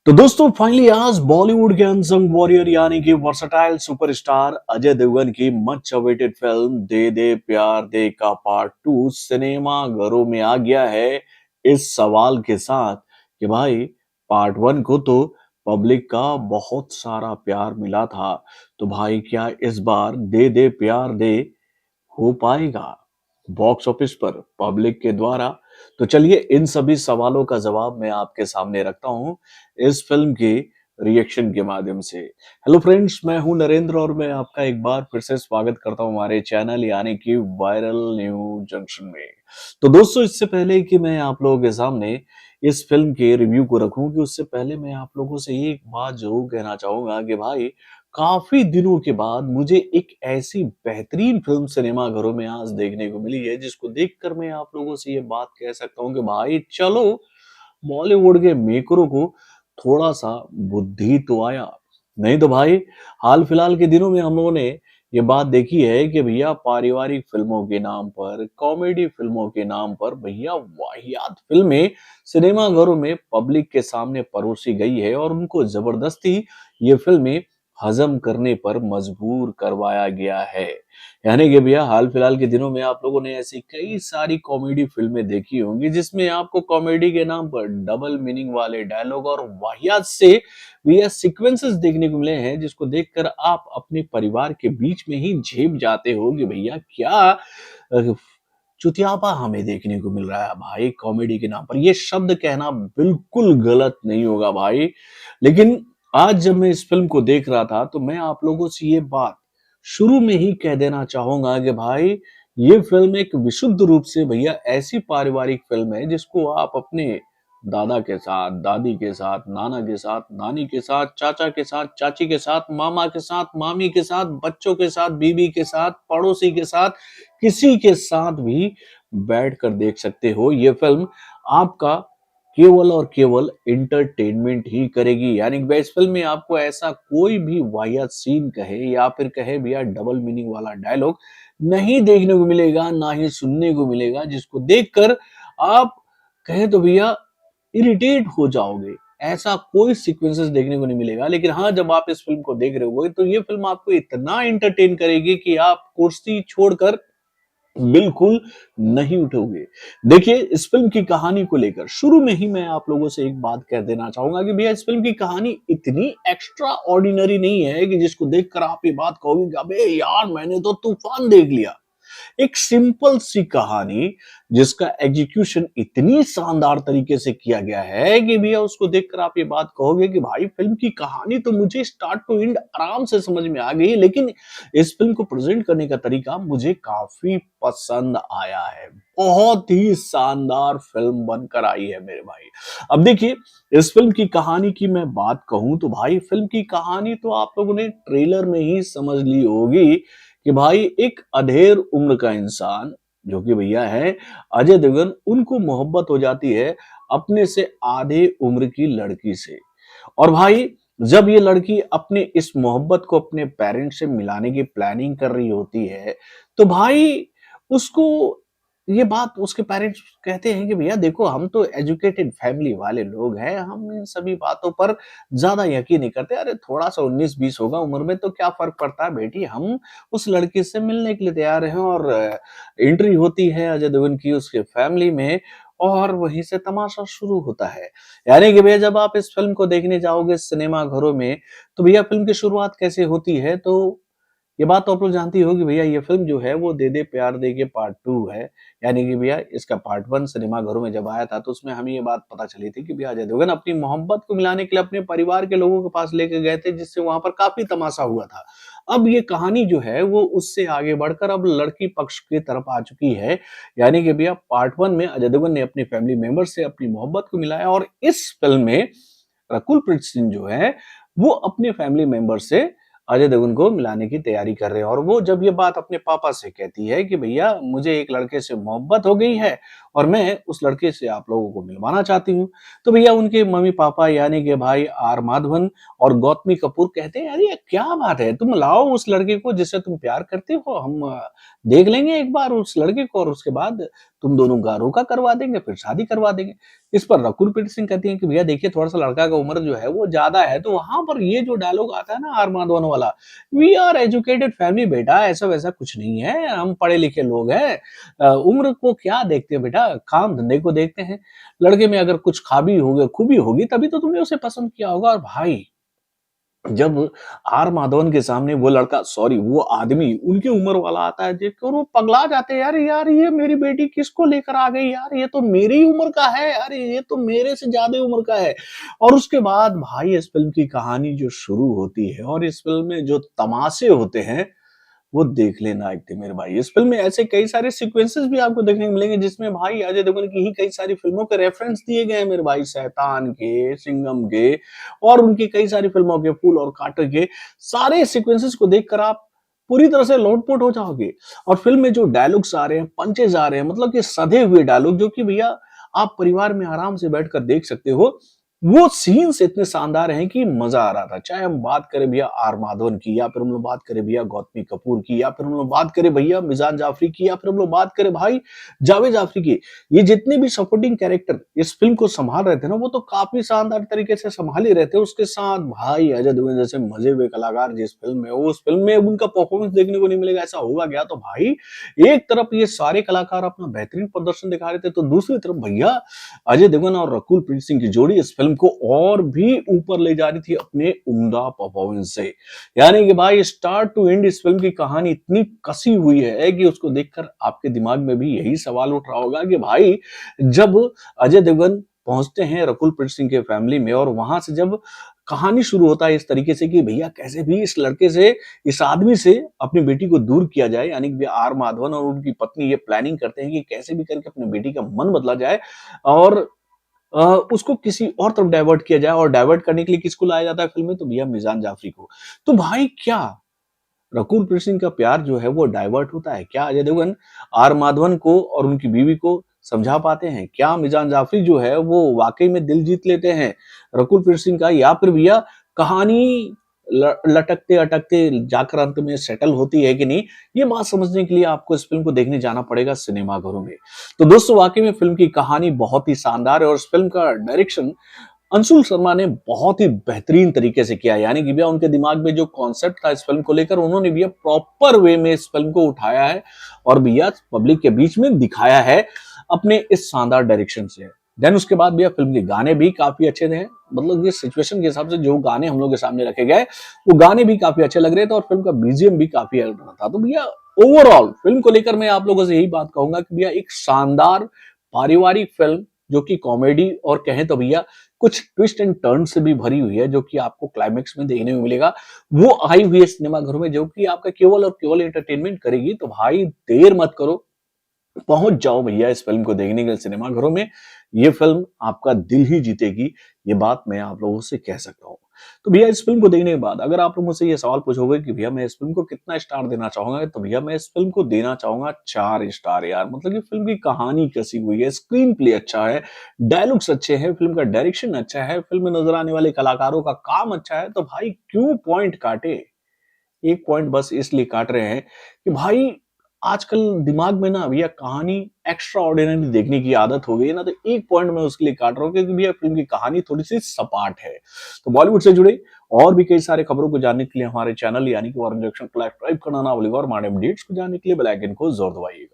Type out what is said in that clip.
तो दोस्तों फाइनली आज बॉलीवुड के अनसंग वॉरियर यानी कि वर्सटाइल सुपरस्टार अजय देवगन की मच अवेटेड फिल्म दे दे प्यार दे का पार्ट 2 सिनेमा घरों में आ गया है इस सवाल के साथ कि भाई पार्ट 1 को तो पब्लिक का बहुत सारा प्यार मिला था, तो भाई क्या इस बार दे दे प्यार दे हो पाएगा बॉक्स ऑफिस पर पब्लिक के द्वारा? तो चलिए इन सभी सवालों का जवाब मैं आपके सामने रखता हूं इस फिल्म के रिएक्शन के माध्यम से। हेलो फ्रेंड्स, मैं हूं नरेंद्र और मैं आपका एक बार फिर से स्वागत करता हूं हमारे चैनल यानी कि वायरल न्यूज जंक्शन में। तो दोस्तों इससे पहले कि मैं आप लोगों के सामने इस फिल्म के रिव्यू को रखूं कि उससे पहले मैं आप लोगों से एक बात जरूर कहना चाहूंगा कि भाई काफी दिनों के बाद मुझे एक ऐसी बेहतरीन फिल्म सिनेमा घरों में आज देखने को मिली है जिसको देखकर मैं आप लोगों से ये बात कह सकता हूँ कि भाई चलो बॉलीवुड के मेकरों को थोड़ा सा बुद्धि तो आया। नहीं तो भाई हाल फिलहाल के दिनों में हम लोगों ने ये बात देखी है कि भैया पारिवारिक फिल्मों के नाम पर, कॉमेडी फिल्मों के नाम पर भैया वाहियात फिल्में सिनेमा घरों में पब्लिक के सामने परोसी गई है और उनको जबरदस्ती ये फिल्में हजम करने पर मजबूर करवाया गया है। यानी कि भैया हाल फिलहाल के दिनों में आप लोगों ने ऐसी कई सारी कॉमेडी फिल्में देखी होंगी जिसमें आपको कॉमेडी के नाम पर डबल मीनिंग वाले डायलॉग और वाहियात से भैया सीक्वेंसेस देखने को मिले हैं जिसको देखकर आप अपने परिवार के बीच में ही झेप जाते हो कि भैया क्या चुतियापा हमें देखने को मिल रहा है भाई कॉमेडी के नाम पर। ये शब्द कहना बिल्कुल गलत नहीं होगा भाई, लेकिन आज जब मैं इस फिल्म को देख रहा था तो मैं आप लोगों से ये बात शुरू में ही कह देना चाहूंगा कि भाई ये फिल्म एक विशुद्ध रूप से भैया ऐसी पारिवारिक फिल्म है जिसको आप अपने दादा के साथ, दादी के साथ, नाना के साथ, नानी के साथ, चाचा के साथ, चाची के साथ, मामा के साथ, मामी के साथ, बच्चों के साथ, बीबी के साथ, पड़ोसी के साथ, किसी के साथ भी बैठकर देख सकते हो। ये फिल्म आपका केवल और केवल एंटरटेनमेंट ही करेगी। यानी कि इस फिल्म में आपको ऐसा कोई भी वाहियात सीन कहे या फिर कहे भैया डबल मीनिंग वाला डायलॉग नहीं देखने को मिलेगा, ना ही सुनने को मिलेगा जिसको देखकर आप कहे तो भैया इरिटेट हो जाओगे। ऐसा कोई सीक्वेंसेस देखने को नहीं मिलेगा। लेकिन हाँ, जब आप इस फिल्म को देख रहे होगे तो ये फिल्म आपको इतना एंटरटेन करेगी कि आप कुर्सी छोड़कर बिल्कुल नहीं उठोगे। देखिए इस फिल्म की कहानी को लेकर शुरू में ही मैं आप लोगों से एक बात कह देना चाहूंगा कि भैया इस फिल्म की कहानी इतनी एक्स्ट्रा ऑर्डिनरी नहीं है कि जिसको देखकर आप ये बात कहोगे कि अबे यार मैंने तो तूफान देख लिया। एक सिंपल सी कहानी जिसका एग्जीक्यूशन इतनी शानदार तरीके से किया गया है कि भैया उसको देखकर आप ये बात कहोगे कि भाई फिल्म की कहानी तो मुझे स्टार्ट टू एंड आराम से समझ में आ गई, लेकिन इस फिल्म को प्रेजेंट करने का तरीका मुझे काफी पसंद आया है। बहुत ही शानदार फिल्म बनकर आई है मेरे भाई। अब देखिए इस फिल्म की कहानी की मैं बात कहूं तो भाई फिल्म की कहानी तो आप लोगों ने ट्रेलर में ही समझ ली होगी कि भाई एक अधेड़ उम्र का इंसान जो कि भैया है अजय देवगन, उनको मोहब्बत हो जाती है अपने से आधे उम्र की लड़की से। और भाई जब ये लड़की अपने इस मोहब्बत को अपने पेरेंट्स से मिलाने की प्लानिंग कर रही होती है तो भाई उसको ये बात उसके पेरेंट्स कहते हैं कि भैया देखो हम तो एजुकेटेड फैमिली वाले लोग हैं, हम इन सभी बातों पर ज्यादा यकीन नहीं करते। अरे थोड़ा सा 19-20 होगा उम्र में तो क्या फर्क पड़ता है बेटी, हम उस लड़की से मिलने के लिए तैयार हैं। और एंट्री होती है अजय देवगन की उसके फैमिली में और वहीं से तमाशा शुरू होता है। यानी कि भैया जब आप इस फिल्म को देखने जाओगे सिनेमा घरों में तो भैया फिल्म की शुरुआत कैसे होती है तो ये बात तो आप लोग जानती होगी भैया ये फिल्म जो है वो दे दे प्यार दे के पार्ट 2 है। यानी कि भैया इसका पार्ट 1 सिनेमा घरों में जब आया था तो उसमें हमें ये बात पता चली थी कि भैया अजय देवगन अपनी मोहब्बत को मिलाने के लिए अपने परिवार के लोगों के पास लेके गए थे जिससे वहां पर काफी तमाशा हुआ था। अब ये कहानी जो है वो उससे आगे बढ़कर अब लड़की पक्ष की तरफ आ चुकी है। यानी कि भैया पार्ट 1 में अजय देवगन ने अपनी फैमिली मेंबर से अपनी मोहब्बत को मिलाया और इस फिल्म में रकुल प्रीत सिंह जो है वो अपने फैमिली मेंबर से अजय देवगन को मिलाने की तैयारी कर रहे हैं। और वो जब ये बात अपने पापा से कहती है कि भैया मुझे एक लड़के से मोहब्बत हो गई है और मैं उस लड़के से आप लोगों को मिलवाना चाहती हूँ। तो भैया उनके मम्मी-पापा यानी कि भाई आर माधवन और गौतमी कपूर कहते हैं, "अरे! क्या बात है? तुम लाओ उस लड़के को जिससे तुम प्यार करते हो, हम देख लेंगे एक बार उस लड़के को और उसके बाद तुम दोनों का रोका करवा देंगे, फिर शादी करवा देंगे।" इस पर रकुल प्रीत सिंह कहती हैं कि भैया देखिए थोड़ा-सा लड़का का उम्र जो है वो ज़्यादा है, तो वहाँ पर ये जो डायलॉग आता है ना आर माधवन वाला, "वी आर एजुकेटेड फैमिली बेटा, ऐसा-वैसा कुछ नहीं है, हम पढ़े-लिखे लोग हैं। उम्र को क्या देखते हो बेटा, काम-धंधे को देखते हैं। लड़के में अगर कुछ खूबी होगी तभी तो तुमने उसे पसंद किया होगा।" और भाई जब आर माधवन के सामने वो लड़का सॉरी वो आदमी उनकी उम्र वाला आता है देखकर वो पगला जाते हैं, यार यार ये मेरी बेटी किसको लेकर आ गई यार, ये तो मेरी उम्र का है, अरे ये तो मेरे से ज्यादा उम्र का है। और उसके बाद भाई इस फिल्म की कहानी जो शुरू होती है और इस फिल्म में जो तमाशे होते हैं वो देखने लायक थे मेरे भाई। इस फ़िल्म में ऐसे कई सारे सीक्वेंसेस भी आपको देखने को मिलेंगे जिसमें भाई अजय देवगन की ही कई सारी फ़िल्मों के रेफरेंस दिए गए हैं मेरे भाई, शैतान के, सिंघम के और उनकी कई सारी फ़िल्मों के, फूल और कांटे के। सारे सीक्वेंसेस को देखकर आप पूरी तरह से लोटपोट हो जाओगे। और फ़िल्म में जो डायलॉग्स आ रहे हैं, पंचेज़ आ रहे हैं, मतलब कि सधे हुए डायलॉग जो कि भैया आप परिवार में आराम से बैठकर देख सकते हो। वो सीन्स इतने शानदार हैं कि मजा आ रहा था। चाहे हम बात करें भैया आर माधवन की या फिर हम लोग बात करें भैया गौतमी कपूर की या फिर हम लोग बात करें भैया मिजान जाफरी की या फिर हम लोग बात करें भाई जावेद जाफरी की। ये जितने भी सपोर्टिंग कैरेक्टर इस फिल्म को संभाल रहे थे ना वो तो काफी शानदार तरीके से संभाल ही रहे थे। उसके साथ भाई अजय देवगन जैसे मजे हुए कलाकार जिस फिल्म में उस फिल्म में उनका परफॉर्मेंस देखने को नहीं मिलेगा ऐसा होगा क्या। तो भाई एक तरफ ये सारे कलाकार अपना बेहतरीन प्रदर्शन दिखा रहे थे तो दूसरी तरफ भैया अजय देवगन और रकुल प्रीत सिंह की जोड़ी इस फिल्म को और भी ऊपर ले जा रही थी अपने उम्दा परफॉर्मेंस से। यानी कि भाई स्टार्ट टू एंड इस फिल्म की कहानी इतनी कसी हुई है कि उसको देखकर आपके दिमाग में भी यही सवाल उठ रहा होगा कि भाई जब अजय देवगन पहुंचते हैं रकुल प्रीत सिंह के फैमिली में और वहां से जब कहानी शुरू होता है इस तरीके से कि भैया कैसे भी इस लड़के से इस आदमी से अपनी बेटी को दूर किया जाए यानी कि आर माधवन और उनकी पत्नी ये प्लानिंग करते हैं कि कैसे भी करके अपनी बेटी का मन बदला जाए और उसको किसी और तरफ डाइवर्ट किया जाए और डाइवर्ट करने के लिए किसको लाया जाता है फिल्म में तो भैया मिजान जाफरी को। तो भाई क्या रकुल प्रीत सिंह का प्यार जो है वो डाइवर्ट होता है? क्या अजय देवगन आर माधवन को और उनकी बीवी को समझा पाते हैं? क्या मिजान जाफरी जो है वो वाकई में दिल जीत लेते हैं रकुल प्रीत सिंह का या फिर भैया कहानी लटकते अटकते जाकर अंत में सेटल होती है कि नहीं। ये बात समझने के लिए आपको इस फिल्म को देखने जाना पड़ेगा सिनेमाघरों में। तो दोस्तों वाकई में फिल्म की कहानी बहुत ही शानदार है और इस फिल्म का डायरेक्शन अंशुल शर्मा ने बहुत ही बेहतरीन तरीके से किया। यानी कि भैया उनके दिमाग में जो कॉन्सेप्ट था इस फिल्म को लेकर उन्होंने भैया प्रॉपर वे में इस फिल्म को उठाया है और भैया पब्लिक के बीच में दिखाया है अपने इस शानदार डायरेक्शन से। देन उसके बाद भैया फिल्म के गाने भी काफी अच्छे थे। मतलब ये सिचुएशन के हिसाब से जो गाने हम लोग के सामने रखे गए वो गाने भी काफी अच्छे लग रहे थे और फिल्म का बीजीएम भी काफी अच्छा था। तो भैया ओवरऑल फिल्म को लेकर मैं आप लोगों से यही बात कहूंगा कि भैया एक शानदार पारिवारिक फिल्म जो कि कॉमेडी और कहें तो भैया कुछ ट्विस्ट एंड टर्न से भी भरी हुई है जो कि आपको क्लाइमेक्स में देखने को मिलेगा। वो आई हुई है सिनेमाघरों में जो कि आपका केवल और केवल एंटरटेनमेंट करेगी। तो भाई देर मत करो, पहुंच जाओ भैया इस फिल्म को देखने के लिए सिनेमाघरों में। ये फिल्म आपका दिल ही जीतेगी, ये बात मैं आप लोगों से कह सकता हूँ। तो भैया इस फिल्म को देखने के बाद अगर आप लोग मुझसे ये सवाल पूछोगे कि भैया मैं इस फिल्म को कितना स्टार देना चाहूंगा तो भैया मैं इस फिल्म को देना चाहूंगा 4 स्टार यार। मतलब कि फिल्म की कहानी कसी हुई है, स्क्रीन प्ले अच्छा है, डायलॉग्स अच्छे हैं, फिल्म का डायरेक्शन अच्छा है, फिल्म में नजर आने वाले कलाकारों का काम अच्छा है। तो भाई क्यों पॉइंट काटे, एक पॉइंट बस इसलिए काट रहे हैं कि भाई आजकल दिमाग में ना भैया कहानी एक्स्ट्रा ऑर्डिनरी देखने की आदत हो गई है ना। तो एक पॉइंट मैं उसके लिए काट रहा हूँ क्योंकि भैया फिल्म की कहानी थोड़ी सी सपाट है। तो बॉलीवुड से जुड़े और भी कई सारे खबरों को जानने के लिए हमारे चैनल यानी कि वारन जंक्शन को सब्सक्राइब करना ना भूलिएगा और हमारे अपडेट्स को जानने के लिए बेल आइकन को जरूर दबाइएगा।